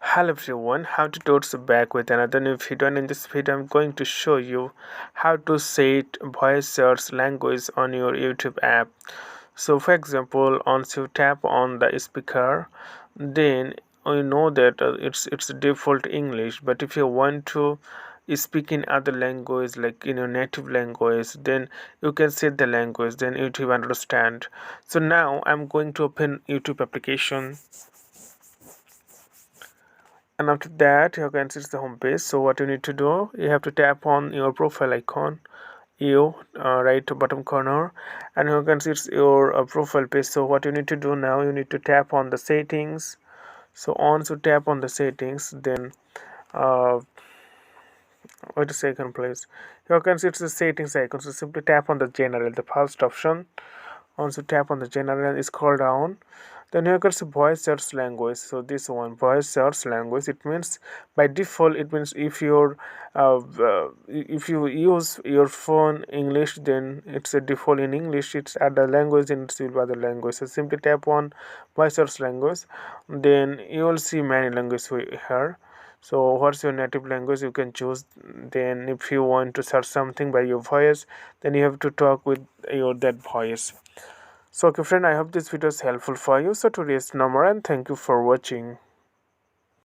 Hello everyone, how to towards back with another new video, and in this video I'm going to show you how to set voice search language on your YouTube app. So for example, once you tap on the speaker, then you know that it's default English, but if you want to speak in other language like in your native language, then you can set the language, then YouTube understand. So now I'm going to open YouTube application, and after that you can see the home page. So what you need to do, you have to tap on your profile icon, you right bottom corner, and you can see it's your profile page. So what you need to do now, you need to tap on the settings. So once you tap on the settings, then uh, wait a second please, you can see it's the settings icon. So simply tap on the general, the first option. Once you tap on the general and scroll down, then here comes voice search language. So this one, voice search language, it means by default, it means if you use your phone English, then it's a default in English. It's other language, and it's will be other language. So simply tap on voice search language, then you will see many languages here. So what's your native language, you can choose. Then if you want to search something by your voice, then you have to talk with your that voice. So okay friend, I hope this video is helpful for you. So today's number, and thank you for watching.